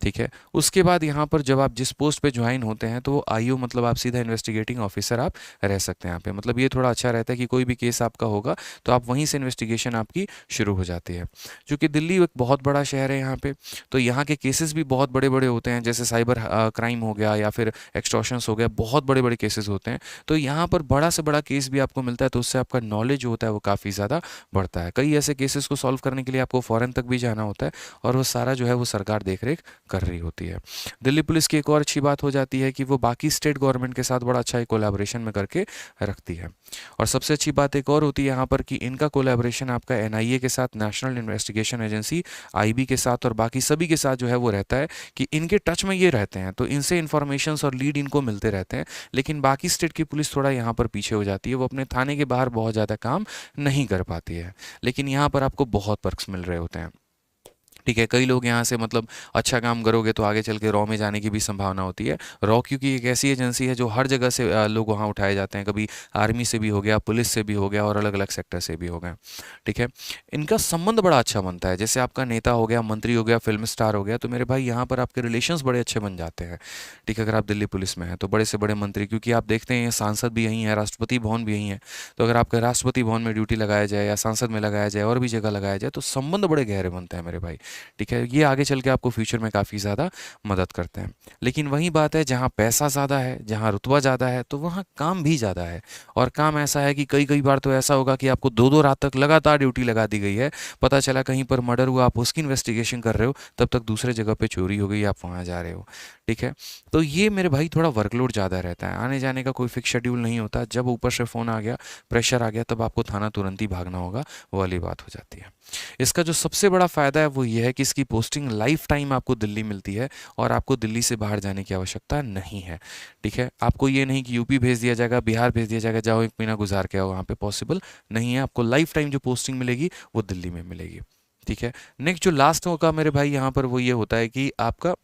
ठीक है। उसके बाद यहाँ पर जब आप जिस पोस्ट पे ज्वाइन होते हैं तो वो आईओ मतलब आप सीधा इन्वेस्टिगेटिंग ऑफिसर आप रह सकते हैं यहाँ पे। मतलब ये थोड़ा अच्छा रहता है कि कोई भी केस आपका होगा तो आप वहीं से इन्वेस्टिगेशन आपकी शुरू हो जाती है। क्योंकि दिल्ली एक बहुत बड़ा शहर है यहाँ पे, तो यहाँ के केसेस भी बहुत बड़े बड़े होते हैं, जैसे साइबर क्राइम हो गया या फिर एक्सटॉर्शंस हो गया, बहुत बड़े बड़े केसेस होते हैं। तो यहाँ पर बड़ा से बड़ा केस भी आपको मिलता है, तो उससे आपका नॉलेज जो होता है वो काफ़ी ज़्यादा बढ़ता है। कई ऐसे केसेस को सॉल्व करने के लिए आपको फॉरेन तक भी जाना होता है, और वो सारा जो है वो सरकार देख रेख कर रही होती है। दिल्ली पुलिस की एक और अच्छी बात हो जाती है कि वो बाकी स्टेट गवर्नमेंट के साथ बड़ा अच्छा कोलैबोरेशन में करके रखती है। और सबसे अच्छी बात एक और होती है यहाँ पर कि इनका कोलैबोरेशन आपका एनआईए के साथ, नेशनल इन्वेस्टिगेशन एजेंसी आईबी के साथ और बाकी सभी के साथ जो है वो रहता है कि इनके टच में ये रहते हैं, तो इनसे इन्फॉर्मेशंस और लीड इनको मिलते रहते हैं। लेकिन बाकी स्टेट की पुलिस थोड़ा यहाँ पर पीछे हो जाती है, वो अपने थाने के बाहर बहुत ज़्यादा काम नहीं कर पाती है। लेकिन यहाँ पर आपको बहुत पर्क्स मिल रहे होते हैं। ठीक है। कई लोग यहाँ से मतलब अच्छा काम करोगे तो आगे चल के रॉ में जाने की भी संभावना होती है। रॉ क्योंकि एक ऐसी एजेंसी है जो हर जगह से लोग वहाँ उठाए जाते हैं, कभी आर्मी से भी हो गया, पुलिस से भी हो गया और अलग अलग सेक्टर से भी हो गया। ठीक है। इनका संबंध बड़ा अच्छा बनता है, जैसे आपका नेता हो गया, मंत्री हो गया, फिल्म स्टार हो गया, तो मेरे भाई यहाँ पर आपके रिलेशंस बड़े अच्छे बन जाते हैं। ठीक है। अगर आप दिल्ली पुलिस में हैं तो बड़े से बड़े मंत्री, क्योंकि आप देखते हैं सांसद भी यहीं है, राष्ट्रपति भवन भी यहीं है, तो अगर आपके राष्ट्रपति भवन में ड्यूटी लगाया जाए या सांसद में लगाया जाए और भी जगह लगाया जाए तो संबंध बड़े गहरे बनते हैं मेरे भाई। ठीक है। ये आगे चल के आपको फ्यूचर में काफ़ी ज़्यादा मदद करते हैं। लेकिन वही बात है, जहाँ पैसा ज़्यादा है, जहाँ रुतबा ज़्यादा है, तो वहाँ काम भी ज़्यादा है। और काम ऐसा है कि कई कई बार तो ऐसा होगा कि आपको 2-2 रात तक लगातार ड्यूटी लगा दी गई है। पता चला कहीं पर मर्डर हुआ, आप उसकी इन्वेस्टिगेशन कर रहे हो, तब तक दूसरे जगह पे चोरी हो गई, आप वहाँ जा रहे हो। ठीक है। तो ये मेरे भाई थोड़ा वर्कलोड ज़्यादा रहता है, आने जाने का कोई फिक्स शेड्यूल नहीं होता। जब ऊपर से फ़ोन आ गया, प्रेशर आ गया, तब आपको थाना तुरंत ही भागना होगा, वो वाली बात हो जाती है। इसका जो सबसे बड़ा फ़ायदा है वो ये है कि इसकी पोस्टिंग लाइफ टाइम आपको दिल्ली मिलती है और आपको दिल्ली से बाहर जाने की आवश्यकता नहीं है। ठीक है। आपको ये नहीं कि यूपी भेज दिया जाएगा, बिहार भेज दिया जाएगा, जाओ 1 महीना गुजार के आओ, वहाँ पे पॉसिबल नहीं है। आपको लाइफ टाइम जो पोस्टिंग मिलेगी वो दिल्ली में मिलेगी। ठीक है। नेक्स्ट जो लास्ट होगा मेरे भाई यहाँ पर वो ये होता है कि आपका,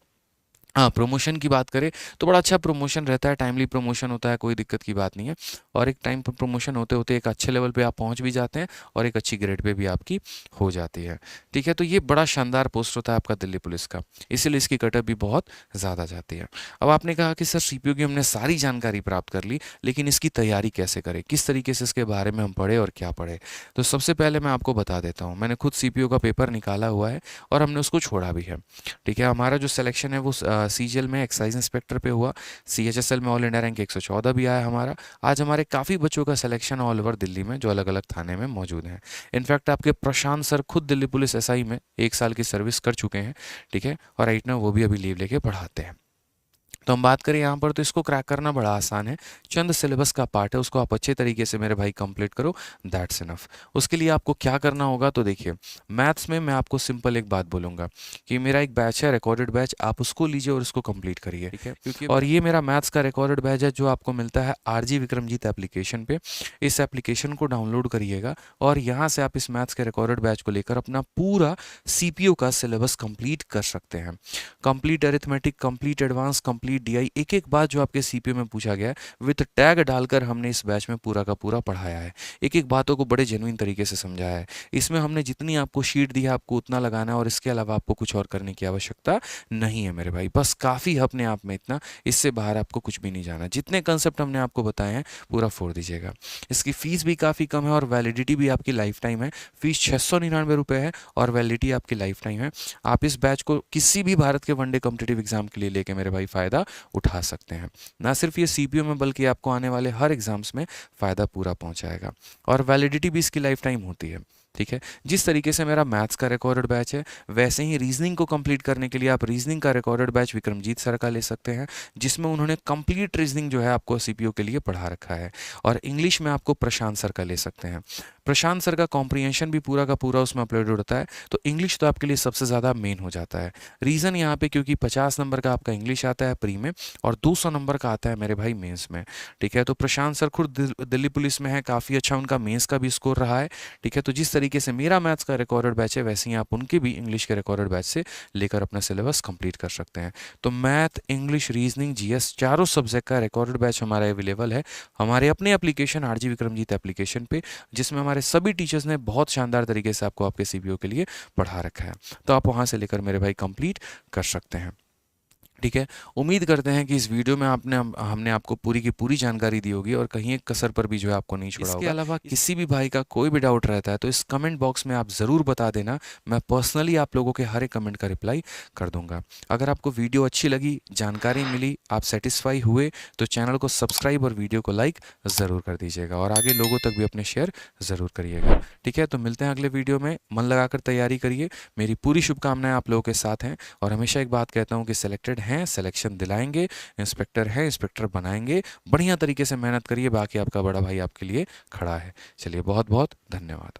हाँ, प्रमोशन की बात करें तो बड़ा अच्छा प्रमोशन रहता है, टाइमली प्रमोशन होता है, कोई दिक्कत की बात नहीं है। और एक टाइम पर प्रमोशन होते होते एक अच्छे लेवल पे आप पहुंच भी जाते हैं और एक अच्छी ग्रेड पे भी आपकी हो जाती है। ठीक है। तो ये बड़ा शानदार पोस्ट होता है आपका दिल्ली पुलिस का, इसीलिए इसकी कटअप भी बहुत ज़्यादा जाती है। अब आपने कहा कि सर सीपीयू की हमने सारी जानकारी प्राप्त कर ली, लेकिन इसकी तैयारी कैसे करें, किस तरीके से इसके बारे में हम पढ़े और क्या पढ़े। तो सबसे पहले मैं आपको बता देता हूँ, मैंने खुद सीपीयू का पेपर निकाला हुआ है और हमने उसको छोड़ा भी है। ठीक है। हमारा जो सिलेक्शन है वो सीजीएल में एक्साइज इंस्पेक्टर पे हुआ, सीएचएसएल में ऑल इंडिया रैंक 114 भी आया हमारा। आज हमारे काफ़ी बच्चों का सिलेक्शन ऑल ओवर दिल्ली में जो अलग अलग थाने में मौजूद हैं। इनफैक्ट आपके प्रशांत सर खुद दिल्ली पुलिस एसआई में 1 साल की सर्विस कर चुके हैं। ठीक है। और राइट नाउ वो भी अभी लीव लेके पढ़ाते हैं। तो हम बात करें यहाँ पर तो इसको क्रैक करना बड़ा आसान है, चंद सिलेबस का पार्ट है, उसको आप अच्छे तरीके से मेरे भाई कंप्लीट करो, दैट्स इनफ। उसके लिए आपको क्या करना होगा तो देखिए, मैथ्स में मैं आपको सिंपल एक बात बोलूँगा कि मेरा एक बैच है रिकॉर्डेड बैच, आप उसको लीजिए और उसको कंप्लीट करिए। ठीक है। क्योंकि और ये मेरा मैथ्स का रिकॉर्डेड बैच है जो आपको मिलता है आरजी विक्रमजीत एप्लीकेशन पे। इस एप्लीकेशन को डाउनलोड करिएगा और यहाँ से आप इस मैथ्स के रिकॉर्डेड बैच को लेकर अपना पूरा सीपीयू का सिलेबस कंप्लीट कर सकते हैं। Complete arithmetic, complete advance, complete complete DI एक एक बात जो आपके सीपीयू में पूछा गया है विथ टैग डालकर हमने इस बैच में पूरा का पूरा पढ़ाया है। एक एक बातों को बड़े जेन्युइन तरीके से समझाया है। इसमें हमने जितनी आपको शीट दी है आपको उतना लगाना है और इसके अलावा आपको कुछ और करने की आवश्यकता नहीं है मेरे भाई। बस काफ़ी है अपने आप में इतना, इससे बाहर आपको कुछ भी नहीं जाना। जितने कंसेप्ट हमने आपको बताए हैं पूरा फोड़ दीजिएगा। इसकी फ़ीस भी काफ़ी कम है और वैलिडिटी भी आपकी लाइफ टाइम है। फीस 699 रुपये है और वैलिडिटी आपकी लाइफ टाइम है। आप इस बैच को किसी भी भारत के वनडे कॉम्पिटिटिव एग्जाम के लिए लेके मेरे भाई फ़ायदा उठा सकते हैं। ना सिर्फ ये सीपीयू में बल्कि आपको आने वाले हर एग्जाम्स में फ़ायदा पूरा पहुंचाएगा और वैलिडिटी भी इसकी लाइफ टाइम होती है। ठीक है, जिस तरीके से मेरा मैथ्स का रिकॉर्डेड बैच है वैसे ही रीजनिंग को कंप्लीट करने के लिए आप रीजनिंग का रिकॉर्डेड बैच विक्रमजीत सर का ले सकते हैं, जिसमें उन्होंने कंप्लीट रीजनिंग जो है आपको सीपीयू के लिए पढ़ा रखा है। और इंग्लिश में आपको प्रशांत सर का ले सकते हैं। प्रशांत सर का कॉम्प्रिहेंशन भी पूरा का पूरा उसमें अपलोडेड होता है, तो इंग्लिश तो आपके लिए सबसे ज़्यादा मेन हो जाता है। रीज़न यहाँ पे क्योंकि 50 नंबर का आपका इंग्लिश आता है प्री में और 200 नंबर का आता है मेरे भाई मेंस में। ठीक है, तो प्रशांत सर खुद दिल्ली पुलिस में है, काफ़ी अच्छा उनका मेंस का भी स्कोर रहा है। ठीक है, तो जिस तरीके से मेरा मैथ्स का रिकॉर्डेड बैच है वैसे ही आप उनके भी इंग्लिश के रिकॉर्डेड बैच से लेकर अपना सिलेबस कंप्लीट कर सकते हैं। तो मैथ, इंग्लिश, रीजनिंग, जीएस चारों सब्जेक्ट का रिकॉर्डेड बैच हमारा अवेलेबल है हमारे अपने एप्लीकेशन आरजी विक्रमजीत एप्लीकेशन पे, जिसमें हमारे सभी टीचर्स ने बहुत शानदार तरीके से आपको आपके सीपीयू के लिए पढ़ा रखा है। तो आप वहाँ से लेकर मेरे भाई कंप्लीट कर सकते हैं। ठीक है, उम्मीद करते हैं कि इस वीडियो में हमने आपको पूरी की पूरी जानकारी दी होगी और कहीं एक कसर पर भी जो है आपको नहीं छोड़ा होगा। इसके अलावा किसी भी भाई का कोई भी डाउट रहता है तो इस कमेंट बॉक्स में आप ज़रूर बता देना, मैं पर्सनली आप लोगों के हर एक कमेंट का रिप्लाई कर दूंगा। अगर आपको वीडियो अच्छी लगी, जानकारी मिली, आप सेटिस्फाई हुए तो चैनल को सब्सक्राइब और वीडियो को लाइक ज़रूर कर दीजिएगा और आगे लोगों तक भी अपने शेयर ज़रूर करिएगा। ठीक है, तो मिलते हैं अगले वीडियो में। मन लगाकर तैयारी करिए, मेरी पूरी शुभकामनाएं आप लोगों के साथ हैं और हमेशा एक बात कहता हूँ कि सिलेक्टेड हैं, सिलेक्शन दिलाएंगे, इंस्पेक्टर है, इंस्पेक्टर बनाएंगे। बढ़िया तरीके से मेहनत करिए, बाकी आपका बड़ा भाई आपके लिए खड़ा है। चलिए, बहुत बहुत धन्यवाद।